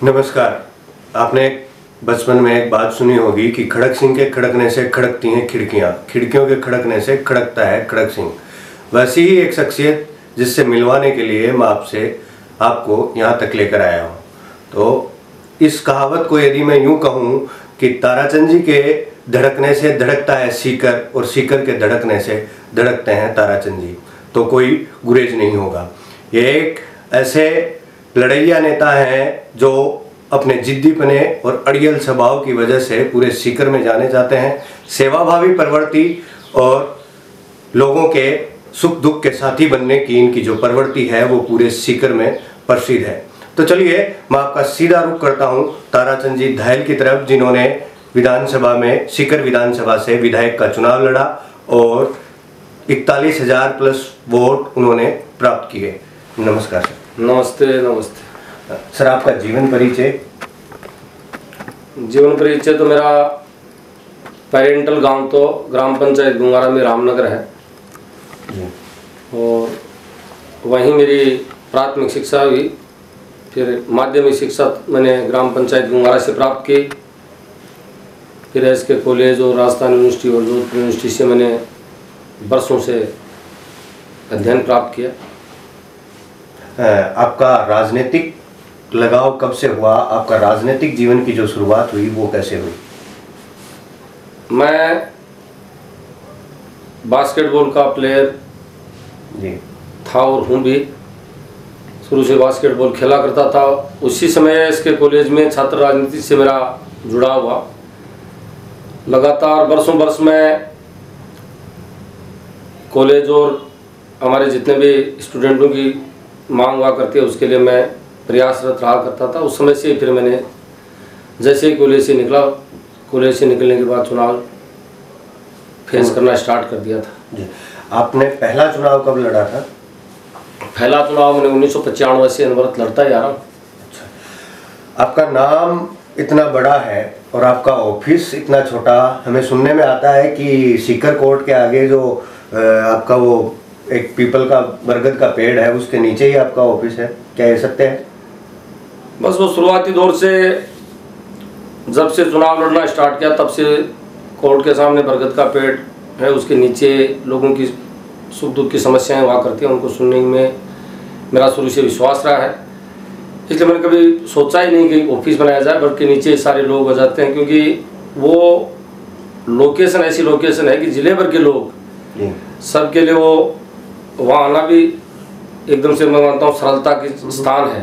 नमस्कार। आपने बचपन में एक बात सुनी होगी कि खड़क सिंह के खड़कने से खड़कती हैं खिड़कियां, खिड़कियों के खड़कने से खड़कता है खड़क सिंह। वैसी ही एक शख्सियत जिससे मिलवाने के लिए मैं आपको यहाँ तक लेकर आया हूँ। तो इस कहावत को यदि मैं यूँ कहूँ कि ताराचंद जी के धड़कने से धड़कता है सीकर और सीकर के धड़कने से धड़कते हैं ताराचंद जी, तो कोई गुरेज नहीं होगा। ये एक ऐसे लड़ैया नेता हैं जो अपने जिद्दीपने और अड़ियल स्वभाव की वजह से पूरे सीकर में जाने जाते हैं। सेवाभावी प्रवृत्ति और लोगों के सुख दुख के साथी बनने की इनकी जो प्रवृत्ति है वो पूरे सीकर में प्रसिद्ध है। तो चलिए मैं आपका सीधा रुख करता हूं ताराचंद जी धायल की तरफ, जिन्होंने विधानसभा में सीकर विधानसभा से विधायक का चुनाव लड़ा और 41,000 प्लस वोट उन्होंने प्राप्त किए। नमस्कार सर। नमस्ते। नमस्ते सर, आपका जीवन परिचय तो मेरा पेरेंटल गांव तो ग्राम पंचायत गुंगारा में रामनगर है जी। और वहीं मेरी प्राथमिक शिक्षा हुई। फिर माध्यमिक शिक्षा मैंने ग्राम पंचायत गुंगारा से प्राप्त की। फिर SK कॉलेज और राजस्थान यूनिवर्सिटी और जोधपुर यूनिवर्सिटी से मैंने वर्षों से अध्ययन प्राप्त किया। आपका राजनीतिक लगाव कब से हुआ? आपका राजनीतिक जीवन की जो शुरुआत हुई वो कैसे हुई? मैं बास्केटबॉल का प्लेयर जी था और हूँ भी। शुरू से बास्केटबॉल खेला करता था। उसी समय SK कॉलेज में छात्र राजनीति से मेरा जुड़ाव हुआ। लगातार वर्षों वर्ष में कॉलेज और हमारे जितने भी स्टूडेंटों की मांग हुआ करती है उसके लिए मैं प्रयासरत रहा करता था। उस समय से फिर मैंने जैसे ही कॉलेज से निकला, कॉलेज से निकलने के बाद चुनाव फेस करना स्टार्ट कर दिया था। जी। आपने पहला चुनाव कब लड़ा था? पहला चुनाव मैंने 1995 से अनवरत लड़ता ही आ रहा हूँ। अच्छा। आपका नाम इतना बड़ा है और आपका ऑफिस इतना छोटा। हमें सुनने में आता है कि सीकर कोर्ट के आगे जो आपका वो एक पीपल का बरगद का पेड़ है उसके नीचे ही आपका ऑफिस है, क्या ये सत्य है? बस वो शुरुआती दौर से जब से चुनाव लड़ना स्टार्ट किया तब से कोर्ट के सामने बरगद का पेड़ है, उसके नीचे लोगों की सुख दुख की समस्याएं हुआ करती हैं, उनको सुनने में मेरा शुरू से विश्वास रहा है। इसलिए मैंने कभी सोचा ही नहीं कि ऑफिस बनाया जाए, बल्कि नीचे सारे लोग हो जाते हैं, क्योंकि वो लोकेशन ऐसी लोकेशन है कि जिले भर के लोग सबके लिए वो वहाँ आना भी एकदम से मैं मानता हूँ सरलता की स्थान है।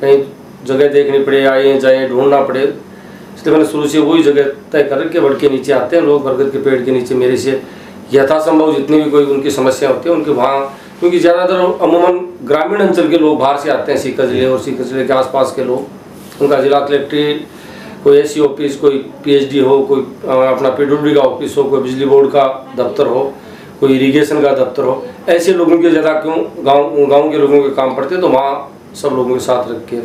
कहीं जगह देखनी पड़े, आए जाए ढूंढना पड़े, इसलिए मैंने शुरू से वही जगह तय कर के बड़ के नीचे आते हैं लोग। बरगद के पेड़ के नीचे मेरे से यथासंभव जितनी भी कोई उनकी समस्या होती है उनके वहाँ, क्योंकि ज़्यादातर अमूमन ग्रामीण अंचल के लोग बाहर से आते हैं सीकर जिले और सीकर जिले के आसपास के लोग। उनका जिला कलेक्ट्रेट, कोई SC ऑफिस, कोई PhD हो, कोई अपना PWD का ऑफिस हो, कोई बिजली बोर्ड का दफ्तर हो, कोई इरिगेशन का दफ्तर हो, ऐसे लोगों के ज़्यादा क्यों गांव के लोगों के काम पड़ते, तो वहाँ सब लोगों के साथ रख के।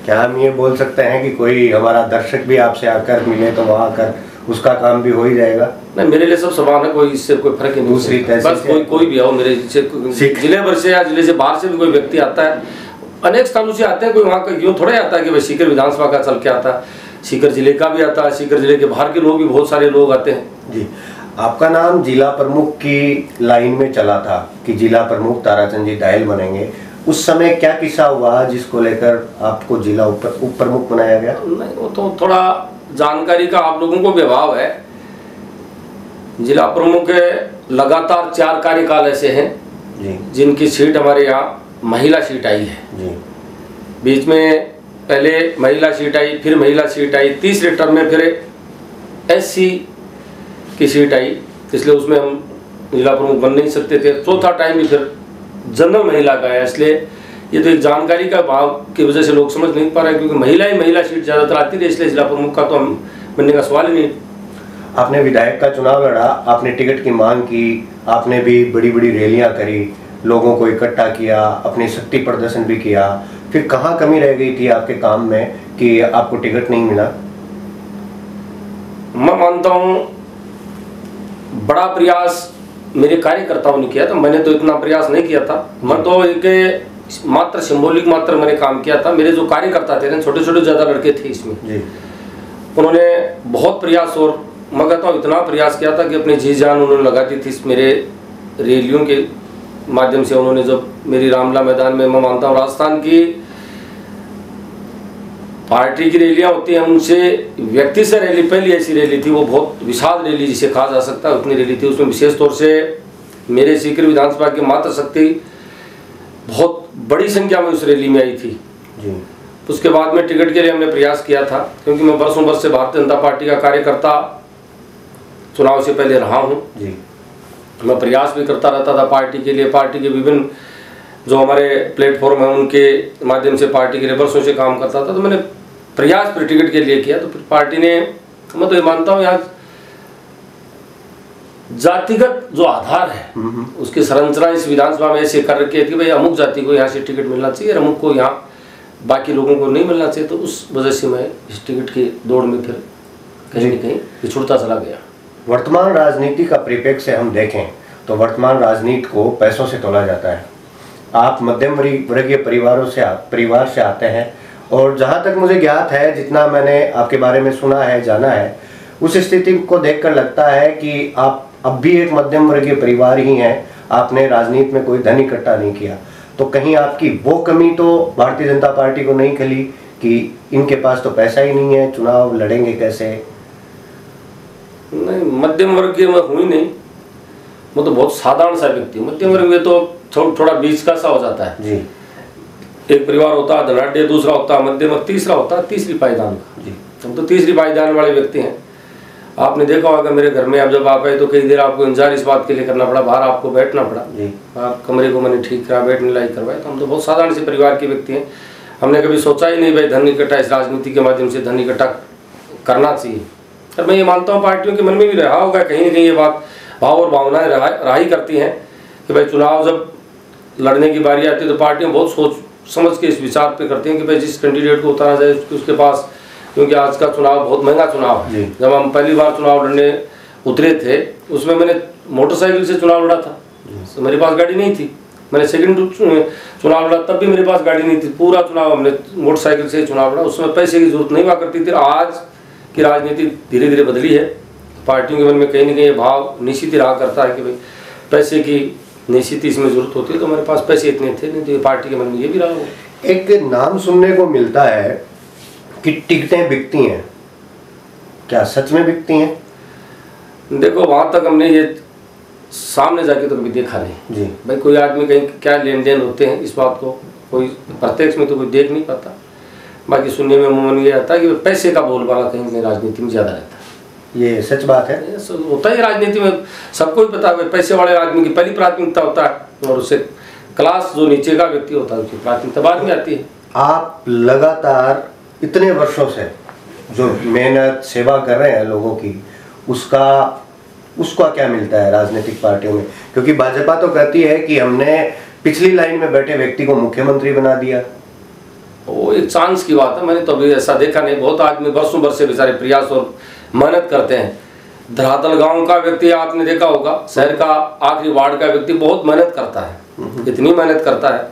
क्या हम ये बोल सकते हैं कि कोई हमारा दर्शक भी आपसे आकर मिले तो वहाँ आकर उसका काम भी हो ही जाएगा? नहीं, मेरे लिए सब समान है, कोई इससे कोई फर्क ही नहीं। दूसरी बस कोई भी आओ मेरे से, जिले भर से या जिले से बाहर से भी कोई व्यक्ति आता है, अनेक स्थानों से आते हैं। कोई वहाँ का यूँ थोड़ा ही आता है कि भाई सीकर विधानसभा का चल के आता है, सीकर जिले का भी आता है, सीकर जिले के बाहर के लोग भी बहुत सारे लोग आते हैं। जी। आपका नाम जिला प्रमुख की लाइन में चला था कि जिला प्रमुख ताराचंद जी धायल बनेंगे। उस समय क्या किस्सा हुआ जिसको लेकर आपको जिला उप प्रमुख बनाया गया? नहीं, वो तो थोड़ा जानकारी का आप लोगों को भी अभाव है। जिला प्रमुख लगातार 4 कार्यकाल ऐसे हैं जी जिनकी सीट हमारे यहाँ महिला सीट आई है जी। बीच में पहले महिला सीट आई, फिर महिला सीट आई, तीसरे टर्म में फिर SC की सीट आई, इसलिए उसमें हम जिला प्रमुख बन नहीं सकते थे। चौथा टाइम भी फिर जनरल महिला का है, इसलिए ये तो एक जानकारी का भाव की वजह से लोग समझ नहीं पा रहे, क्योंकि महिला सीट ज़्यादातर आती थी, इसलिए जिला प्रमुख का तो हम बनने का सवाल ही नहीं। आपने विधायक का चुनाव लड़ा, आपने टिकट की मांग की, आपने भी बड़ी बड़ी रैलियां करी, लोगों को इकट्ठा किया, अपनी शक्ति प्रदर्शन भी किया, फिर कहाँ कमी रह गई थी आपके काम में कि आपको टिकट नहीं मिला? मैं मानता हूँ बड़ा प्रयास मेरे कार्यकर्ताओं ने किया था, मैंने तो इतना प्रयास नहीं किया था। मैं तो एक मात्र सिंबॉलिक मात्र मैंने काम किया था। मेरे जो कार्यकर्ता थे ना, छोटे छोटे ज़्यादा लड़के थे इसमें जी। उन्होंने बहुत प्रयास, और मैं कहता हूँ इतना प्रयास किया था कि अपनी जी जान उन्होंने लगा दी थी इस मेरे रैलियों के माध्यम से। उन्होंने जब मेरी रामला मैदान में, मैं मानता हूँ राजस्थान की पार्टी की रैलियाँ होती हैं उनसे व्यक्ति से रैली, पहली ऐसी रैली थी वो बहुत विशाल रैली जिसे कहा जा सकता है, उतनी रैली थी। उसमें विशेष तौर से मेरे सीकर विधानसभा की मात्र शक्ति बहुत बड़ी संख्या में उस रैली में आई थी जी। उसके बाद में टिकट के लिए हमने प्रयास किया था, क्योंकि मैं वर्षों वर्ष से भारतीय जनता पार्टी का कार्यकर्ता चुनाव से पहले रहा हूँ जी। मैं प्रयास भी करता रहता था पार्टी के लिए। पार्टी के विभिन्न जो हमारे प्लेटफॉर्म हैं उनके माध्यम से पार्टी के लिए वर्षों से काम करता था। तो मैंने प्रयास फिर टिकट के लिए किया, तो फिर पार्टी ने, मैं तो ये मानता हूँ यहाँ जातिगत जो आधार है उसकी संरचना इस विधानसभा में ऐसे कर रखी है कि भाई अमुक जाति को यहाँ से टिकट मिलना चाहिए और अमुक को यहाँ बाकी लोगों को नहीं मिलना चाहिए। तो उस वजह से मैं इस टिकट की दौड़ में फिर कहीं न कहीं पिछुड़ता चला गया। वर्तमान राजनीति का परिप्रेक्ष्य से हम देखें तो वर्तमान राजनीति को पैसों से तोला जाता है। आप मध्यम वर्गीय परिवार से आते हैं, और जहाँ तक मुझे ज्ञात है, जितना मैंने आपके बारे में सुना है, जाना है, उस स्थिति को देखकर लगता है कि आप अब भी एक मध्यम वर्गीय परिवार ही हैं। आपने राजनीति में कोई धन इकट्ठा नहीं किया, तो कहीं आपकी वो कमी तो भारतीय जनता पार्टी को नहीं खली कि इनके पास तो पैसा ही नहीं है, चुनाव लड़ेंगे कैसे? नहीं, मध्यम वर्गीय मैं हुई नहीं, मैं तो बहुत साधारण सा व्यक्ति हूँ। मध्यम वर्ग में तो थोड़ा बीच का सा हो जाता है जी। एक परिवार होता है धनाढ़, दूसरा होता है मध्यम, तीसरा होता है तीसरी पायदान का। जी। हम तो तीसरी पायदान वाले व्यक्ति हैं। आपने देखा होगा मेरे घर में, अब जब आप आए तो कई देर आपको इंतजार इस बात के लिए करना पड़ा, बाहर आपको बैठना पड़ा जी। आप कमरे को मैंने ठीक करा, बैठने लायक करवाया। तो हम तो बहुत साधारण से परिवार के व्यक्ति हैं। हमने कभी सोचा ही नहीं भाई धन इकट्ठा, इस राजनीति के माध्यम से धन इकट्ठा करना चाहिए। और मैं ये मानता हूँ पार्टियों के मन में भी रहा होगा कहीं ना कहीं ये बात, भाव और भावनाएं रहा ही करती हैं कि भाई चुनाव जब लड़ने की बारी आती है तो पार्टियां बहुत सोच समझ के इस विचार पे करती हैं कि भाई जिस कैंडिडेट को उतारा जाए उसके पास, क्योंकि आज का चुनाव बहुत महंगा चुनाव है। जब हम पहली बार चुनाव लड़ने उतरे थे उसमें मैंने मोटरसाइकिल से चुनाव लड़ा था, तो मेरे पास गाड़ी नहीं थी। मैंने सेकंड चुनाव लड़ा तब भी मेरे पास गाड़ी नहीं थी, पूरा चुनाव हमने मोटरसाइकिल से चुनाव लड़ा। उसमें पैसे की जरूरत नहीं हुआ करती थी। आज की राजनीति धीरे धीरे बदली है, पार्टियों के मन में कहीं ना कहीं ये भाव निश्चित ही रहा करता है कि भाई पैसे की निश्चित इसमें जरूरत होती है, तो मेरे पास पैसे इतने थे नहीं, तो ये पार्टी के मन में ये भी रहा हो। एक नाम सुनने को मिलता है कि टिकटें बिकती हैं, क्या सच में बिकती हैं? देखो वहाँ तक हमने ये सामने जाके तो कभी देखा नहीं जी। भाई कोई आदमी कहीं क्या लेन देन होते हैं इस बात को कोई प्रत्यक्ष में तो कोई देख नहीं पाता। बाकी सुनने में मन ये आता है कि पैसे का बोलबाला कहीं कहीं राजनीति में ज़्यादा रहता है। ये सच बात है? होता ही राजनीति में, सबको ही पता है पैसे वाले आदमी की पहली प्राथमिकता होता है, और उससे क्लास जो नीचे का व्यक्ति होता है उसकी प्राथमिकता बाद में आती है। आप लगातार इतने वर्षों से जो मेहनत सेवा कर रहे हैं लोगों की, उसका क्या मिलता है राजनीतिक पार्टियों में? क्योंकि भाजपा तो कहती है कि हमने पिछली लाइन में बैठे व्यक्ति को मुख्यमंत्री बना दिया। वो एक चांस की बात है, मैंने तो अभी ऐसा देखा नहीं। बहुत आदमी वर्षों वर्ष से बेचारे प्रयास और मेहनत करते हैं। धरातल गांव का व्यक्ति आपने देखा होगा, शहर का आखिरी वार्ड का व्यक्ति बहुत मेहनत करता है, इतनी मेहनत करता है,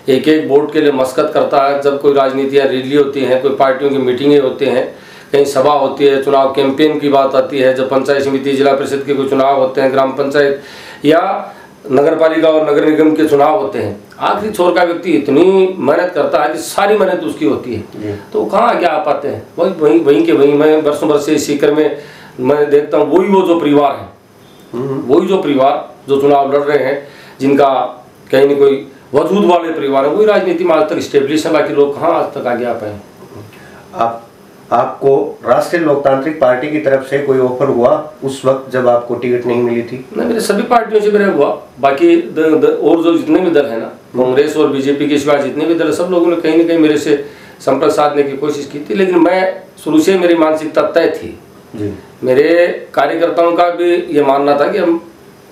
एक एक वोट के लिए मशक्कत करता है। जब कोई राजनीतियाँ रैली होती हैं, कोई पार्टियों की मीटिंगें होती हैं, कहीं सभा होती है, चुनाव कैंपेन की बात आती है, जब पंचायत समिति जिला परिषद के कोई चुनाव होते हैं, ग्राम पंचायत या नगर पालिका और नगर निगम के चुनाव होते हैं, आखिरी छोर का व्यक्ति इतनी मेहनत करता है कि सारी मेहनत उसकी होती है, तो कहाँ क्या आ पाते हैं? वहीं के वहीं मैं वर्षों वर्ष से सीकर में मैं देखता हूँ वही वो जो परिवार है, वही जो परिवार जो चुनाव लड़ रहे हैं, जिनका कहीं न कोई वजूद वाले परिवार है, वही राजनीति में आज तक स्टेब्लिश है। बाकी लोग कहाँ आज तक आगे आ पाए। आपको राष्ट्रीय लोकतांत्रिक पार्टी की तरफ से कोई ऑफर हुआ उस वक्त जब आपको टिकट नहीं मिली थी? नहीं, मेरे सभी पार्टियों से मेरा हुआ। बाकी और जो जितने भी दल है ना, कांग्रेस और बीजेपी के सिवा जितने भी दल है, सब लोगों ने कहीं न कहीं मेरे से संपर्क साधने की कोशिश की थी, लेकिन मैं शुरू से मेरी मानसिकता तय थी जी। मेरे कार्यकर्ताओं का भी ये मानना था कि हम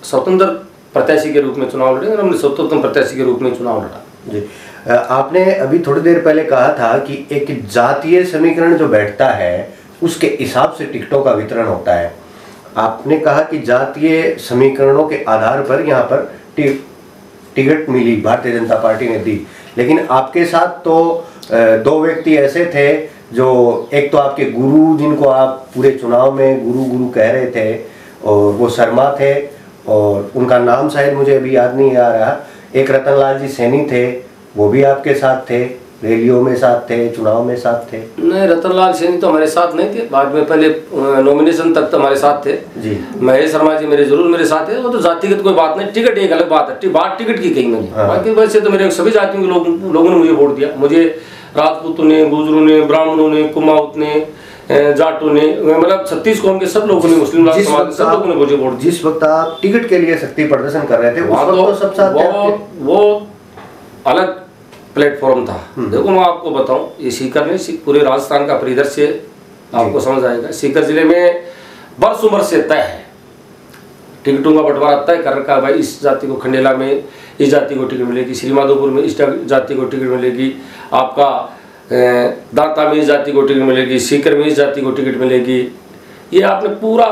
स्वतंत्र प्रत्याशी के रूप में चुनाव लड़ेंगे, और हमने स्वतंत्र प्रत्याशी के रूप में चुनाव लड़ा जी। आपने अभी थोड़ी देर पहले कहा था कि एक जातीय समीकरण जो बैठता है उसके हिसाब से टिकटों का वितरण होता है। आपने कहा कि जातीय समीकरणों के आधार पर यहाँ पर टिकट मिली, भारतीय जनता पार्टी ने दी, लेकिन आपके साथ तो दो व्यक्ति ऐसे थे जो, एक तो आपके गुरु जिनको आप पूरे चुनाव में गुरु गुरु कह रहे थे, और वो शर्मा थे, और उनका नाम शायद मुझे अभी याद नहीं आ रहा। एक रतनलाल जी सैनी थे, वो भी आपके साथ थे, रैलियों में साथ थे, चुनाव में साथ थे। नहीं, रतनलाल सैनी तो हमारे साथ नहीं थे, बाद में पहले नॉमिनेशन तक तो हमारे साथ थे जी। महेश शर्मा जी मेरे जरूर मेरे साथ थे। वो तो जातिगत कोई बात नहीं, टिकट एक अलग बात है, बात टिकट की कही मैंने। हाँ। बाकी वैसे तो मेरे सभी जातियों के लोगों ने मुझे वोट दिया। मुझे राजपूतों ने, गुजरों ने, ब्राह्मणों ने, कुमाऊत ने, जाटों ने, मतलब 36 कौम के सब लोगों ने, मुस्लिम समाज के सब लोगों ने मुझे वोट दिया। जिस वक्त आप टिकट के लिए शक्ति प्रदर्शन कर रहे थे, उस वक्त तो सब साथ थे। वो अलग प्लेटफॉर्म था। देखो मैं आपको बताऊं, ये सीकर में पूरे राजस्थान का परिदृश्य आपको समझ आएगा। सीकर जिले में बरस उम्र से तय है, टिकटों का बंटवारा तय कर रखा है। भाई इस जाति को खंडेला में इस जाति को टिकट मिलेगी, श्री माधोपुर में इस जाति को टिकट मिलेगी, आपका दांता में इस जाति को टिकट मिलेगी, सीकर में इस जाति को टिकट मिलेगी। ये आपने पूरा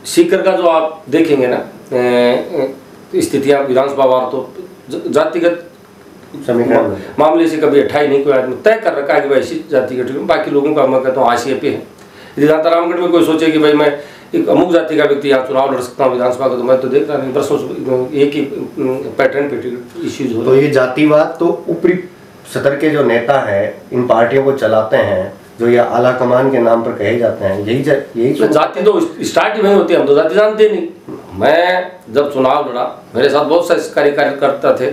सीकर का जो आप देखेंगे ना स्थितियाँ विधानसभा वार, तो जातिगत मामले से कभी हटाई नहीं, कोई आदमी तय कर रखा है कि भाई इसी जाति के टिकट। बाकी लोगों का मैं कहता हूँ हाशिए पे है। यदि रामगढ़ में कोई सोचे कि भाई मैं एक अमुक जाति का व्यक्ति यहाँ चुनाव लड़ सकता हूँ विधानसभा का, तो मैं तो देख रहा नहीं, बरसों एक ही पैटर्न पे टिकट इश्यूज हो। तो ये जातिवाद तो ऊपरी सतर के जो नेता हैं इन पार्टियों को चलाते हैं, जो ये आला कमान के नाम पर कहे जाते हैं, यही जाति तो स्टार्ट ही वही होती है। हम तो जाति जानते नहीं। मैं जब चुनाव लड़ा, मेरे साथ बहुत सारे कार्यकर्ता थे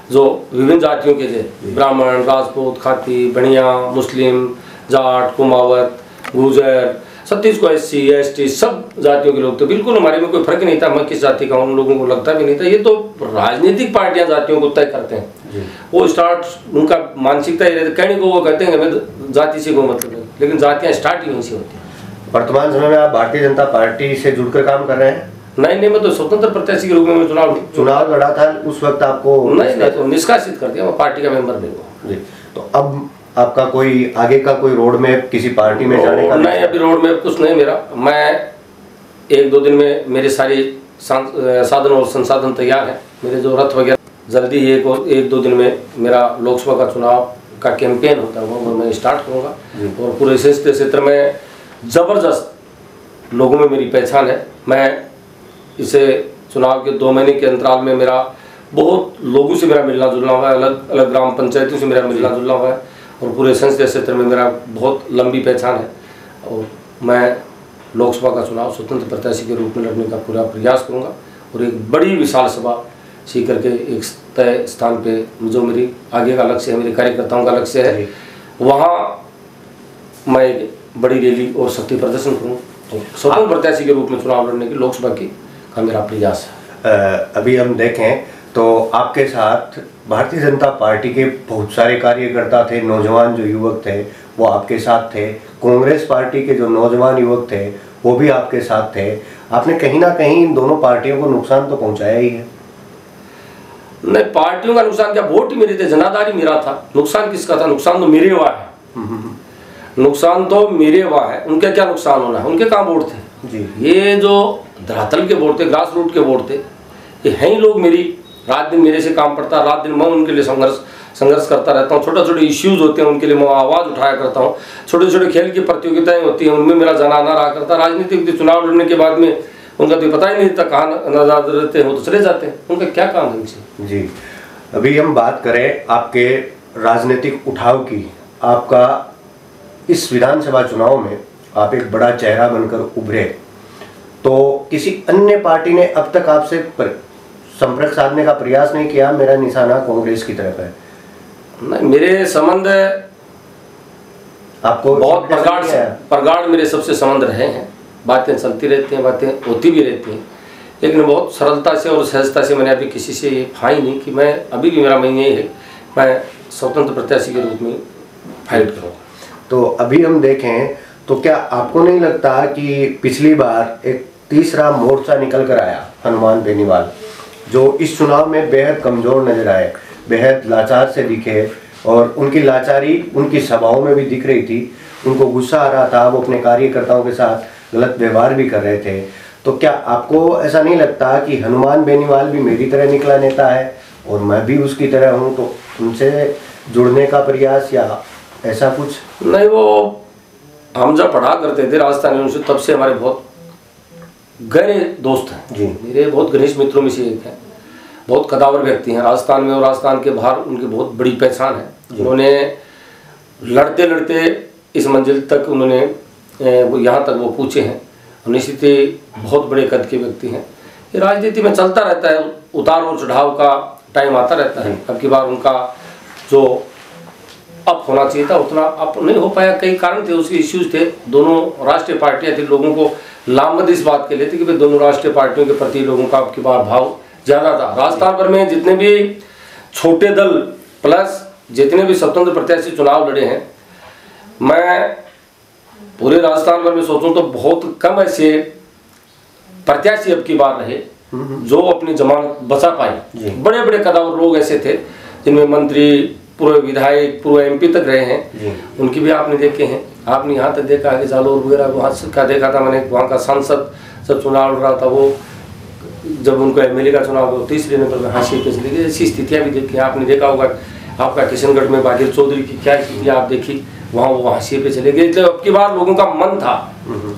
जो विभिन्न जातियों के थे, ब्राह्मण, राजपूत, खाती, बनिया, मुस्लिम, जाट, कुमावत, गुर्जर, 36 को SC ST सब जातियों के लोग थे। बिल्कुल हमारे में कोई फर्क नहीं था, मैं किस जाति का हूँ, उन लोगों को लगता भी नहीं था। ये तो राजनीतिक पार्टियां जातियों को तय करते हैं। वो स्टार्ट उनका मानसिकता ये रहती, कहने को वो कहते हैं हमें जाति से कोई मतलब नहीं, लेकिन जातियाँ स्टार्ट ही वहीं से होती हैं। वर्तमान समय में आप भारतीय जनता पार्टी से जुड़कर काम कर रहे हैं? नहीं, मैं तो स्वतंत्र प्रत्याशी के रूप में चुनाव लड़ा था, उस वक्त आपको नहीं तो निष्कासित कर दिया, मैं पार्टी का मेंबर नहीं हुआ। जी। तो अब आपका कोई आगे का कोई रोड मैप किसी पार्टी में जाने का? नहीं, अभी रोड मैप कुछ नहीं मेरा। मैं 1-2 दिन में मेरे सारे साधन और संसाधन तैयार हैं, मेरे जो रथ वगैरह। जल्दी ही 1-2 दिन में मेरा लोकसभा का चुनाव का कैंपेन होता है वो मैं स्टार्ट करूँगा, और पूरे क्षेत्र में ज़बरदस्त लोगों में मेरी पहचान है। मैं इसे चुनाव के 2 महीने के अंतराल में मेरा बहुत लोगों से मेरा मिलना जुलना हुआ है, अलग अलग ग्राम पंचायतों से मेरा मिलना जुलना हुआ है, और पूरे संसदीय क्षेत्र में मेरा बहुत लंबी पहचान है। और मैं लोकसभा का चुनाव स्वतंत्र प्रत्याशी के रूप में लड़ने का पूरा प्रयास करूंगा, और एक बड़ी विशाल सभा सीकर के एक तय स्थान पे जो मेरी आगे का लक्ष्य है, मेरे कार्यकर्ताओं का लक्ष्य है, वहाँ मैं एक बड़ी रैली और शक्ति प्रदर्शन करूँ, स्वतंत्र प्रत्याशी के रूप में चुनाव लड़ने की लोकसभा की का मेरा प्रयास है। अभी हम देखें तो आपके साथ भारतीय जनता पार्टी के बहुत सारे कार्यकर्ता थे, नौजवान जो युवक थे वो आपके साथ थे, कांग्रेस पार्टी के जो नौजवान युवक थे वो भी आपके साथ थे। आपने कहीं ना कहीं इन दोनों पार्टियों को नुकसान तो पहुंचाया ही है। नहीं, पार्टियों का नुकसान क्या, वोट ही मेरे थे, जनाधार ही मेरा था। नुकसान किसका था? नुकसान तो मेरे हुआ है। नुकसान तो मेरे हुआ है, उनका क्या नुकसान होना है? उनके कहाँ वोट थे जी। ये जो धरातल के वोट थे, ग्रास रूट के वोट थे, ये हैं ही लोग मेरी रात दिन मेरे से काम पड़ता, रात दिन मैं उनके लिए संघर्ष करता रहता हूँ। छोटे छोटे इश्यूज होते हैं उनके लिए मैं आवाज़ उठाया करता हूँ। छोटे छोटे खेल की प्रतियोगिताएं होती हैं, उनमें मेरा जाना आना रहा करता। राजनीतिक चुनाव लड़ने के बाद में उनका तो पता ही नहीं था कहाँ नजर रहते हैं, वो तो चले जाते हैं, उनका क्या काम है इनसे। जी, अभी हम बात करें आपके राजनीतिक उठाव की। आपका इस विधानसभा चुनाव में आप एक बड़ा चेहरा बनकर उभरे, तो किसी अन्य पार्टी ने अब तक आपसे संपर्क साधने का प्रयास नहीं किया? मेरा निशाना कांग्रेस की तरफ है। नहीं, मेरे संबंध आपको बहुत प्रगाढ़ मेरे सबसे संबंध रहे हैं। बातें चलती रहती हैं, बातें होती भी रहती हैं, लेकिन बहुत सरलता से और सहजता से मैंने अभी किसी से ये फाई नहीं कि मैं अभी भी मेरा यही है, मैं स्वतंत्र प्रत्याशी के रूप में फाइट करूँगा। तो अभी हम देखें तो क्या आपको नहीं लगता कि पिछली बार एक तीसरा मोर्चा निकल कर आया, हनुमान बेनीवाल, जो इस चुनाव में बेहद कमजोर नजर आए, बेहद लाचार से दिखे, और उनकी लाचारी उनकी सभाओं में भी दिख रही थी, उनको गुस्सा आ रहा था, वो अपने कार्यकर्ताओं के साथ गलत व्यवहार भी कर रहे थे। तो क्या आपको ऐसा नहीं लगता कि हनुमान बेनीवाल भी मेरी तरह निकला नेता है और मैं भी उसकी तरह हूँ, तो उनसे जुड़ने का प्रयास या ऐसा कुछ? नहीं, वो हम जब पढ़ा करते थे राजस्थान यूनिवर्सिटी, तब से हमारे बहुत गहरे दोस्त हैं जी। मेरे बहुत घनिष्ठ मित्रों में से एक है। बहुत कदावर व्यक्ति हैं राजस्थान में और राजस्थान के बाहर, उनकी बहुत बड़ी पहचान है। उन्होंने लड़ते लड़ते इस मंजिल तक उन्होंने वो यहाँ तक वो पूछे हैं। निश्चित ही बहुत बड़े कद के व्यक्ति हैं। ये राजनीति में चलता रहता है, उतार और चढ़ाव का टाइम आता रहता है। अब की बार उनका जो अप होना चाहिए था उतना अप नहीं हो पाया। कई कारण थे, उसके इश्यूज थे। दोनों राष्ट्रीय पार्टियां थी, लोगों को लामबंद इस बात के लिए थी कि भाई दोनों राष्ट्रीय पार्टियों के प्रति लोगों का अब की बार भाव ज़्यादा था। राजस्थान भर में जितने भी छोटे दल प्लस जितने भी स्वतंत्र प्रत्याशी चुनाव लड़े हैं, मैं पूरे राजस्थान भर में सोचूं तो बहुत कम ऐसे प्रत्याशी अब की बार रहे जो अपनी जमानत बचा पाए। बड़े बड़े कदावर लोग ऐसे थे जिनमें मंत्री, पूर्व विधायक, पूर्व एमपी तक रहे हैं, उनकी भी आपने देखे हैं। आपने यहाँ तक देखा है कि जालोर वगैरह वहाँ का देखा था मैंने, वहाँ का सांसद जब चुनाव लड़ रहा था, वो जब उनको एमएलए का चुनाव हो तीसरे नंबर पर हाशिए पे चली गई। ऐसी स्थितियाँ भी देखी। आपने देखा होगा आपका किशनगढ़ में बाघेल चौधरी की क्या स्थिति आप देखी, वहाँ वो हाशिए पे चले गए। इसलिए अब की बार लोगों का मन था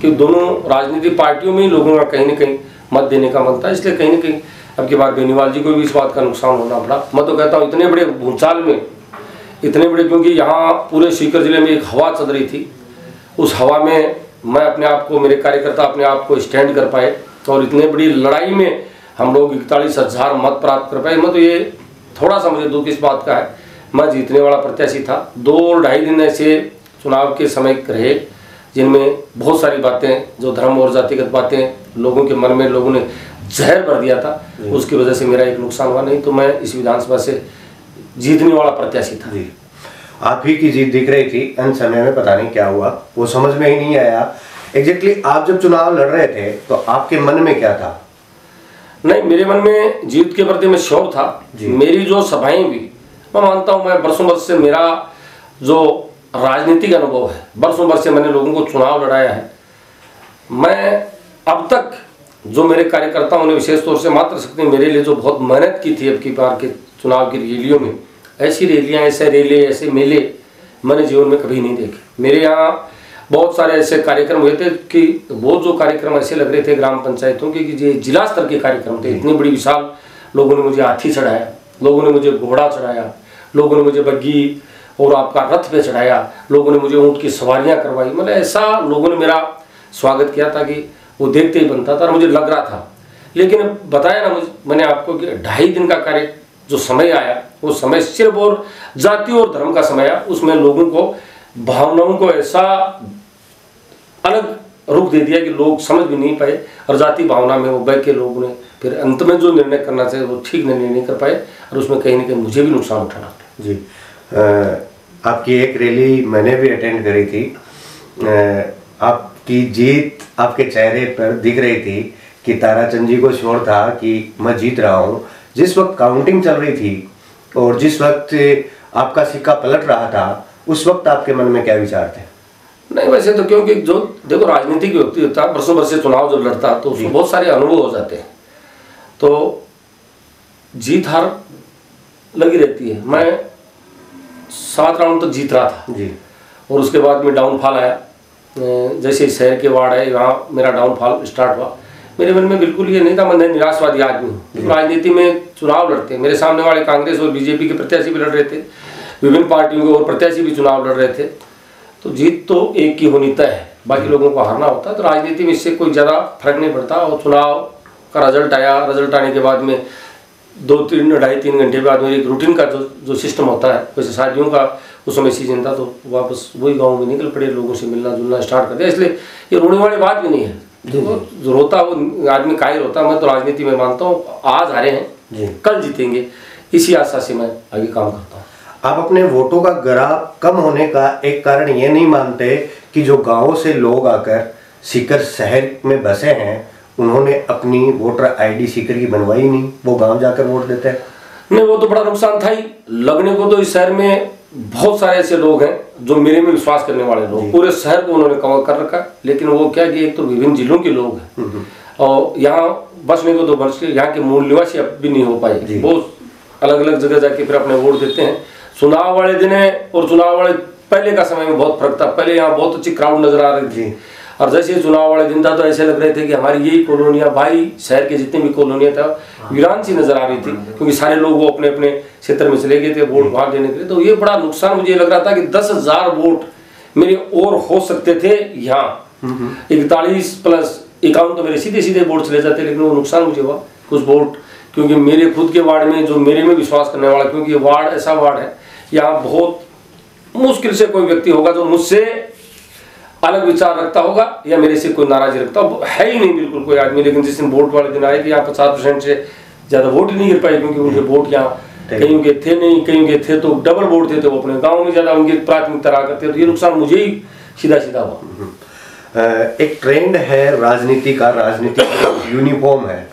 कि दोनों राजनीतिक पार्टियों में ही लोगों का कहीं ना कहीं मत देने का मन था। इसलिए कहीं ना कहीं अब की बार बेनीवाल जी को भी इस बात का नुकसान होना पड़ा। मैं तो कहता हूँ इतने बड़े भूचाल में, इतने बड़े, क्योंकि यहाँ पूरे सीकर जिले में एक हवा चल रही थी, उस हवा में मैं अपने आप को, मेरे कार्यकर्ता अपने आप को स्टैंड कर पाए और इतने बड़ी लड़ाई में हम लोग 41,000 मत प्राप्त कर पाए। मैं तो ये थोड़ा सा मुझे दुख इस बात का है, मैं जीतने वाला प्रत्याशी था। 2-2.5 दिन ऐसे चुनाव के समय रहे जिनमें बहुत सारी बातें, जो धर्म और जातिगत बातें लोगों के मन में लोगों ने जहर भर दिया था, उसकी वजह से मेरा एक नुकसान हुआ। नहीं तो मैं इस विधानसभा से जीतने वाला प्रत्याशी था। जी, आप ही की जीत दिख रही थी। अंत समय में पता नहीं क्या हुआ, वो समझ में ही नहीं आया। एग्जैक्टली आप जब चुनाव लड़ रहे थे तो आपके मन में क्या था? नहीं, मेरे मन में जीत के प्रति मैं श्योर था। मेरी जो सभाएं भी, मैं मानता हूं, मैं बरसों वर्ष से मेरा जो राजनीतिक अनुभव है, बरसों वर्ष से मैंने लोगों को चुनाव लड़ाया है। मैं अब तक जो मेरे कार्यकर्ताओं ने विशेष तौर से मातृशक्ति मेरे लिए जो बहुत मेहनत की थी अब की बार के चुनाव की रैलियों में, ऐसी रैलियाँ, ऐसे रेले, ऐसे मेले मैंने जीवन में कभी नहीं देखे। मेरे यहाँ बहुत सारे ऐसे कार्यक्रम हुए थे कि वो जो कार्यक्रम ऐसे लग रहे थे ग्राम पंचायतों के कि ये जिला स्तर के कार्यक्रम थे। इतनी बड़ी विशाल, लोगों ने मुझे हाथी चढ़ाया, लोगों ने मुझे घोड़ा चढ़ाया, लोगों ने मुझे बग्गी और आपका रथ पे चढ़ाया, लोगों ने मुझे ऊँट की सवारियाँ करवाई। मतलब ऐसा लोगों ने मेरा स्वागत किया था कि वो देखते ही बनता था और मुझे लग रहा था। लेकिन बताया ना मैंने आपको कि 2.5 दिन का कार्य जो समय आया, वो समय सिर्फ और जाति और धर्म का समय आया। उसमें लोगों को भावनाओं को ऐसा अलग रूप दे दिया कि लोग समझ भी नहीं पाए और जाति भावना में वो बह के लोगों ने फिर अंत में जो निर्णय करना चाहिए वो ठीक निर्णय नहीं कर पाए और उसमें कहीं ना कहीं मुझे भी नुकसान उठाना पड़ा। जी, आपकी एक रैली मैंने भी अटेंड करी थी। आपकी जीत आपके चेहरे पर दिख रही थी कि ताराचंद जी को श्योर था कि मैं जीत रहा हूँ। जिस वक्त काउंटिंग चल रही थी और जिस वक्त आपका सिक्का पलट रहा था, उस वक्त आपके मन में क्या विचार थे? नहीं, वैसे तो क्योंकि जो देखो राजनीतिक व्यक्ति होता है, बरसों बरसे चुनाव जब लड़ता तो उसमें बहुत सारे अनुभव हो जाते हैं, तो जीत हार लगी रहती है। मैं 7 राउंड तक जीत रहा था जी, और उसके बाद में डाउनफॉल आया। जैसे शहर के वार्ड है, वहाँ मेरा डाउनफॉल स्टार्ट हुआ। मेरे मन में बिल्कुल ये नहीं था, मैं निराशवादी आदमी हूँ। राजनीति में चुनाव लड़ते हैं, मेरे सामने वाले कांग्रेस और बीजेपी के प्रत्याशी भी लड़ रहे थे, विभिन्न पार्टियों के और प्रत्याशी भी चुनाव लड़ रहे थे। तो जीत तो एक की होनी तय है, बाकी लोगों को हारना होता है। तो राजनीति में इससे कोई ज़्यादा फर्क नहीं पड़ता। और चुनाव का रिजल्ट आया, रिजल्ट आने के बाद में 2-3 घंटे बाद में एक रूटीन का जो सिस्टम होता है, वैसे शादियों का उस समय सीजन था, तो वापस वही गाँव में निकल पड़े, लोगों से मिलना जुलना स्टार्ट कर दिया। इसलिए ये रोने वाली बात भी नहीं है। जो रोता वो आदमी कायर होता। मैं तो राजनीति में मानता हूँ आज हारे हैं, कल जीतेंगे, इसी आशा से मैं आगे काम करता हूँ। आप अपने वोटों का ग्राफ कम होने का एक कारण ये नहीं मानते कि जो गांवों से लोग आकर सीकर शहर में बसे हैं, उन्होंने अपनी वोटर आईडी सीकर की बनवाई नहीं, वो गांव जाकर वोट देते हैं? नहीं, वो तो बड़ा नुकसान था ही। लगने को तो इस शहर में बहुत सारे ऐसे लोग हैं जो मेरे में विश्वास करने वाले लोग, पूरे शहर को उन्होंने कवर कर रखा। लेकिन वो क्या कि एक तो विभिन्न जिलों के लोग हैं और यहाँ बसने को तो बस यहाँ के मूल निवासी अब भी नहीं हो पाए। वो अलग अलग जगह जाके फिर अपने वोट देते हैं। चुनाव वाले दिन और चुनाव वाले पहले का समय में बहुत फर्क था। पहले यहाँ बहुत अच्छी क्राउड नजर आ रही थी, और जैसे चुनाव वाले दिन था तो ऐसे लग रहे थे कि हमारी यही कॉलोनियाँ, भाई शहर के जितने भी कॉलोनियाँ था वीरान सी नजर आ रही थी, क्योंकि सारे लोग वो अपने अपने क्षेत्र में चले गए थे वोट वहां देने के लिए। तो ये बड़ा नुकसान मुझे लग रहा था कि 10,000 वोट मेरे और हो सकते थे यहाँ। 41 प्लस 51 तो मेरे सीधे सीधे वोट चले जाते, लेकिन वो नुकसान मुझे हुआ कुछ वोट, क्योंकि मेरे खुद के वार्ड में जो मेरे में विश्वास करने वाला, क्योंकि ये वार्ड ऐसा वार्ड है यहाँ बहुत मुश्किल से कोई व्यक्ति होगा जो मुझसे अलग विचार रखता होगा या मेरे से कोई नाराजगी रखता हो, है ही नहीं बिल्कुल कोई आदमी। लेकिन जिस दिन वोट वाले दिन आए कि यहाँ 50% से ज्यादा वोट ही नहीं गिर पाए, क्योंकि उनके वोट यहाँ कहीं के थे नहीं, कहीं के थे तो डबल वोट थे, तो वो अपने गाँव में ज्यादा उनकी प्राथमिकता रहा करते, तो ये नुकसान मुझे ही सीधा सीधा हुआ। एक ट्रेंड है राजनीति का, राजनीतिक यूनिफॉर्म है,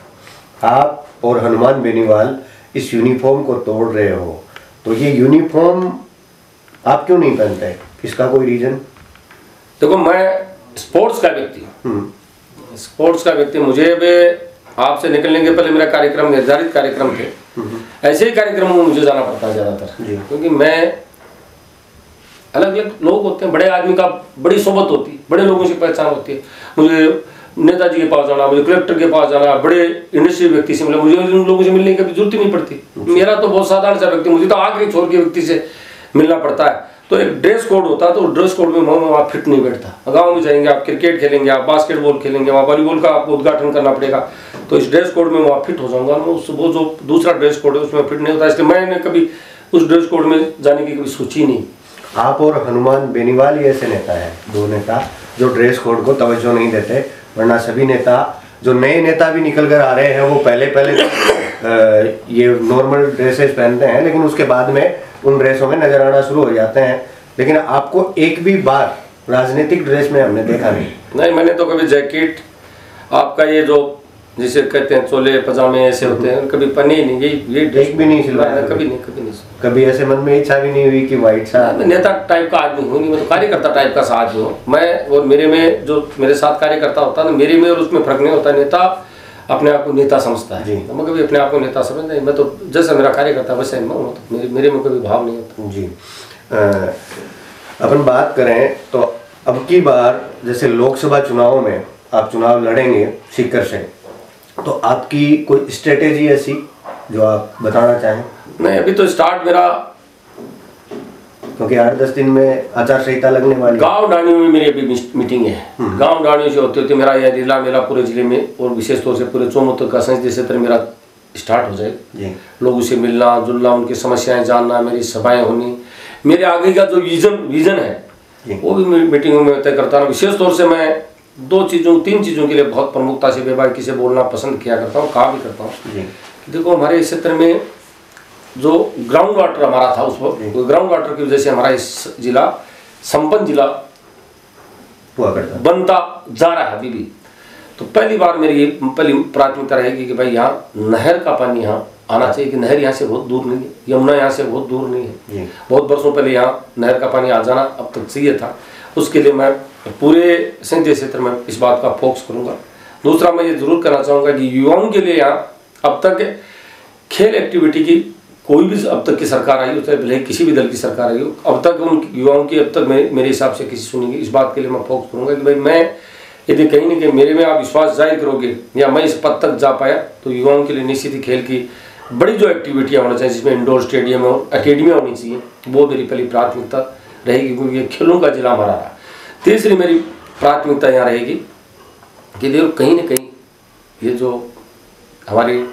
आप और हनुमान बेनीवाल इस यूनिफॉर्म को तोड़ रहे हो, तो ये यूनिफॉर्म आप क्यों नहीं पहनते, इसका कोई रीजन? देखो, मैं स्पोर्ट्स का व्यक्ति हूँ, स्पोर्ट्स का व्यक्ति। मुझे भी आपसे निकलने के पहले मेरा कार्यक्रम, निर्धारित कार्यक्रम थे, ऐसे ही कार्यक्रमों में मुझे जाना पड़ता है ज़्यादातर, क्योंकि मैं अलग अलग लोग होते हैं, बड़े आदमी का बड़ी सोबत होती है, बड़े लोगों से पहचान होती है। मुझे नेताजी के पास जाना, मुझे कलेक्टर के पास जाना, बड़े इंडस्ट्री व्यक्ति से मिला, मुझे उन लोगों से मिलने की कभी जरूरत ही नहीं पड़ती। मेरा तो बहुत साधारण सा व्यक्ति, मुझे तो आखिरी छोर के व्यक्ति से मिलना पड़ता है। तो एक ड्रेस कोड होता है, तो ड्रेस कोड में वहाँ फिट नहीं बैठता। गांव में जाएंगे, आप क्रिकेट खेलेंगे, आप बास्केटबॉल खेलेंगे, वहाँ वॉलीबॉल का आपको उद्घाटन करना पड़ेगा, तो इस ड्रेस कोड में वहाँ फिट हो जाऊंगा। वो जो दूसरा ड्रेस कोड है उसमें फिट नहीं होता, इसलिए मैंने कभी उस ड्रेस कोड में जाने की कभी सोची नहीं। आप और हनुमान बेनीवाल ही ऐसे नेता है, दो नेता जो ड्रेस कोड को तवज्जो नहीं देते, वरना सभी नेता, जो नए नेता भी निकल कर आ रहे हैं, वो पहले ये नॉर्मल ड्रेसेस पहनते हैं, लेकिन उसके बाद में उन ड्रेसों में नजर आना शुरू हो जाते हैं। लेकिन आपको एक भी बार राजनीतिक ड्रेस में हमने देखा नहीं। मैंने तो कभी जैकेट, आपका ये जो जिसे कहते हैं चोले पजामे ऐसे होते हैं, कभी पहने ही नहीं। ये ड्रेस भी नहीं सिलवाया? कभी नहीं। कभी ऐसे मन में इच्छा भी नहीं हुई कि व्हाइट सा? मैं नेता टाइप का आदमी हूँ नहीं, मैं तो कार्यकर्ता टाइप का सा आदमी हूँ। मैं और मेरे में जो मेरे साथ कार्यकर्ता होता है ना, मेरे में और उसमें फर्क नहीं होता। नेता अपने आप को नेता समझता है, मैं कभी अपने आप को नेता समझ नहीं। मैं तो जैसा मेरा कार्यकर्ता वैसे मैं हूँ, तो मेरे में कभी भाव नहीं होता जी। अपन बात करें तो अब की बार जैसे लोकसभा चुनाव में आप चुनाव लड़ेंगे सीकर से, तो आपकी कोई स्ट्रेटेजी ऐसी जो आप बताना चाहें? नहीं, अभी तो स्टार्ट मेरा, क्योंकि 8-10 दिन में आचार संहिता लगने वाली। गांव डाणियों में मेरी अभी मीटिंग है, गांव डाणियों से होते होते मेरा यह जिला, मेरा पूरे जिले में और विशेष तौर से पूरे चौमुख का संसदीय क्षेत्र मेरा स्टार्ट हो जाए। लोगों से मिलना जुलना, उनकी समस्याएं जानना, मेरी सभाएं होनी, मेरे आगे का जो विजन है वो भी मीटिंगों में तय करता हूँ। विशेष तौर से मैं 3 चीज़ों के लिए बहुत प्रमुखता से बेबाकी से बोलना पसंद किया करता हूँ, कहा भी करता हूँ। देखो, हमारे इस क्षेत्र में जो ग्राउंड वाटर हमारा था, उस ग्राउंड वाटर की वजह से हमारा इस जिला संपन्न जिला बनता जा रहा है अभी भी। तो पहली बार मेरी पहली प्राथमिकता रहेगी कि भाई यहाँ नहर का पानी यहाँ आना चाहिए, कि नहर यहाँ से बहुत दूर नहीं है, यमुना यहाँ से बहुत दूर नहीं है। बहुत वर्षों पहले यहाँ नहर का पानी आ जाना अब तक चाहिए था। उसके लिए मैं पूरे संसदीय क्षेत्र में इस बात का फोकस करूँगा। दूसरा, मैं ये जरूर कहना चाहूँगा कि युवाओं के लिए यहाँ अब तक खेल एक्टिविटी की कोई भी अब तक की सरकार आई हो, चाहे भले किसी भी दल की सरकार आई हो, अब तक उन युवाओं की अब तक मेरे हिसाब से किसी सुनेंगे। इस बात के लिए मैं फोकस करूँगा कि भाई मैं यदि कहीं ना कहीं मेरे में आप विश्वास जाहिर करोगे या मैं इस पद तक जा पाया, तो युवाओं के लिए निश्चित ही खेल की बड़ी जो एक्टिविटियाँ होना चाहिए, जिसमें इंडोर स्टेडियम और अकेडमियाँ होनी चाहिए, वो मेरी पहली प्राथमिकता रहेगी, क्योंकि ये खेलों का जिला हमारा रहा। तीसरी मेरी प्राथमिकता यहाँ रहेगी कि देखो कहीं ना कहीं ये जो हमारी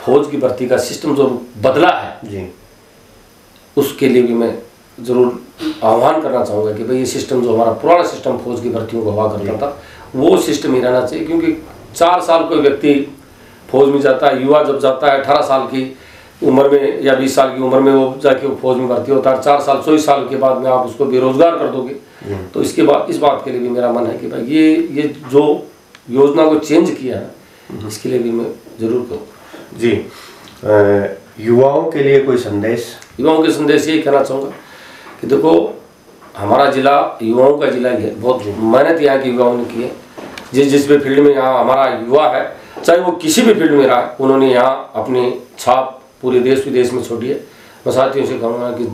फौज की भर्ती का सिस्टम जो बदला है जी, उसके लिए भी मैं ज़रूर आह्वान करना चाहूँगा कि भाई ये सिस्टम जो हमारा पुराना सिस्टम फौज की भर्तियों को हुआ करता था, वो सिस्टम ही रहना चाहिए। क्योंकि 4 साल कोई व्यक्ति फौज में जाता है, युवा जब जाता है 18 साल की उम्र में या 20 साल की उम्र में वो जाके वो फौज में भर्ती होता है, 4 साल 24 साल के बाद में आप उसको बेरोजगार कर दोगे। तो इसके बाद इस बात के लिए भी मेरा मन है कि भाई ये जो योजना को चेंज किया है, इसके लिए भी मैं जरूर कहूँ जी। युवाओं के लिए कोई संदेश? युवाओं के संदेश यही कहना चाहूँगा कि देखो हमारा जिला युवाओं का जिला ही है। बहुत मेहनत यहाँ के युवाओं ने की है। जिस भी फील्ड में यहाँ हमारा युवा है, चाहे वो किसी भी फील्ड में रहा, उन्होंने यहाँ अपनी छाप पूरे देश विदेश में छोड़िए। मैं साथियों से कहूँगा कि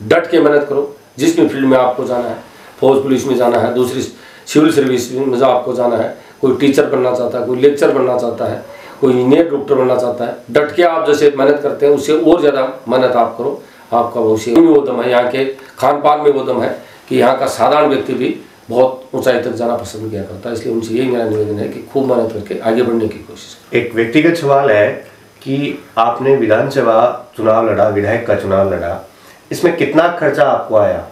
डट के मेहनत करो, जिस भी फील्ड में आपको जाना है, फौज पुलिस में जाना है, दूसरी सिविल सर्विस में आपको जाना है, कोई टीचर बनना चाहता है, कोई लेक्चर बनना चाहता है, कोई इंजीनियर डॉक्टर बनना चाहता है, डट के आप जैसे मेहनत करते हैं उससे और ज़्यादा मेहनत आप करो। आपका भविष्य में वो दम है, यहाँ के खान पान में वो दम है कि यहाँ का साधारण व्यक्ति भी बहुत ऊंचाई तक जाना पसंद किया करता है। इसलिए उनसे यही मेरा निवेदन है कि खूब मेहनत करके आगे बढ़ने की कोशिश करें। एक व्यक्तिगत सवाल है कि आपने विधानसभा चुनाव लड़ा, विधायक का चुनाव लड़ा, इसमें कितना खर्चा आपको आया?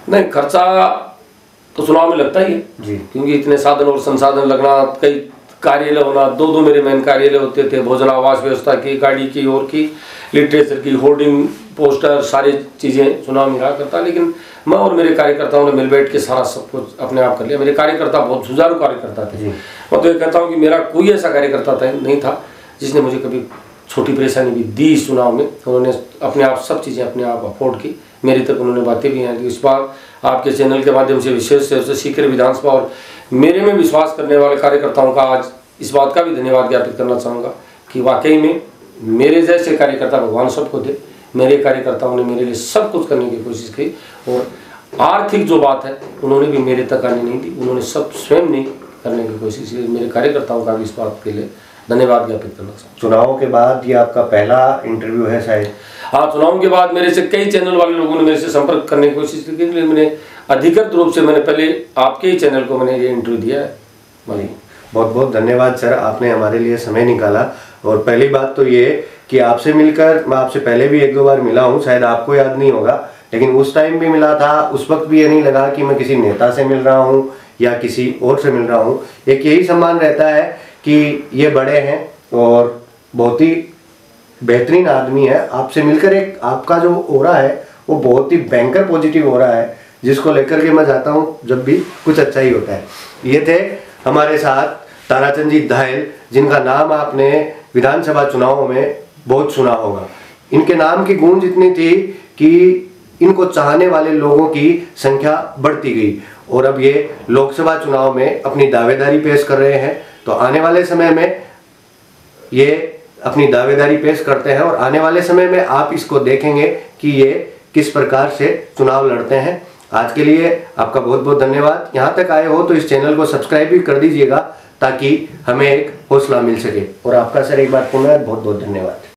नहीं, खर्चा तो चुनाव में लगता ही है जी, क्योंकि इतने साधन और संसाधन लगना, कई कार्यालय होना, दो मेरे मेन कार्यालय होते थे, भोजन आवास व्यवस्था की, गाड़ी की और की, लिटरेचर की, होर्डिंग, पोस्टर, सारी चीज़ें चुनाव में रहा करता। लेकिन मैं और मेरे कार्यकर्ताओं ने मिल बैठ के सारा सब कुछ अपने आप कर लिया। मेरे कार्यकर्ता बहुत सुचारू कार्यकर्ता थे। मैं तो ये कहता हूँ कि मेरा कोई ऐसा कार्यकर्ता नहीं था जिसने मुझे कभी छोटी परेशानी भी दी इस चुनाव में। उन्होंने अपने आप सब चीज़ें अपने आप अफोर्ड की, मेरी तक उन्होंने बातें भी हैं। इस बार आपके चैनल के माध्यम से विशेष रूप से सीकर विधानसभा और मेरे में विश्वास करने वाले कार्यकर्ताओं का आज इस बात का भी धन्यवाद ज्ञापित करना चाहूँगा कि वाकई में मेरे जैसे कार्यकर्ता भगवान सबको दे। मेरे कार्यकर्ताओं ने मेरे लिए सब कुछ करने की कोशिश की और आर्थिक जो बात है उन्होंने भी मेरे तक आने नहीं दी, उन्होंने सब स्वयं नहीं करने की कोशिश की। मेरे कार्यकर्ताओं का भी इस बात के लिए धन्यवाद ज्ञापित करना चाहूँगा। चुनाव के बाद ये आपका पहला इंटरव्यू है शायद? हाँ, चुनाव के बाद मेरे से कई चैनल वाले लोगों ने मेरे से संपर्क करने की कोशिश की, लेकिन मैंने अधिकृत रूप से मैंने पहले आपके ही चैनल को मैंने ये इंटरव्यू दिया है। बहुत बहुत धन्यवाद सर, आपने हमारे लिए समय निकाला। और पहली बात तो ये कि आपसे मिलकर, मैं आपसे पहले भी एक दो बार मिला हूँ, शायद आपको याद नहीं होगा, लेकिन उस टाइम भी मिला था। उस वक्त भी ये नहीं लगा कि मैं किसी नेता से मिल रहा हूँ या किसी और से मिल रहा हूँ। एक यही सम्मान रहता है कि ये बड़े हैं और बहुत ही बेहतरीन आदमी है। आपसे मिलकर एक आपका जो ओरा है वो बहुत ही भयंकर पॉजिटिव ओरा है, जिसको लेकर के मैं जाता हूँ जब भी कुछ अच्छा ही होता है। ये थे हमारे साथ ताराचंद जी दाहिल, जिनका नाम आपने विधानसभा चुनावों में बहुत सुना होगा। इनके नाम की गूंज इतनी थी कि इनको चाहने वाले लोगों की संख्या बढ़ती गई और अब ये लोकसभा चुनाव में अपनी दावेदारी पेश कर रहे हैं। तो आने वाले समय में ये अपनी दावेदारी पेश करते हैं और आने वाले समय में आप इसको देखेंगे कि ये किस प्रकार से चुनाव लड़ते हैं। आज के लिए आपका बहुत बहुत धन्यवाद। यहाँ तक आए हो तो इस चैनल को सब्सक्राइब भी कर दीजिएगा ताकि हमें एक हौसला मिल सके। और आपका सर एक बार पुनः बहुत बहुत धन्यवाद।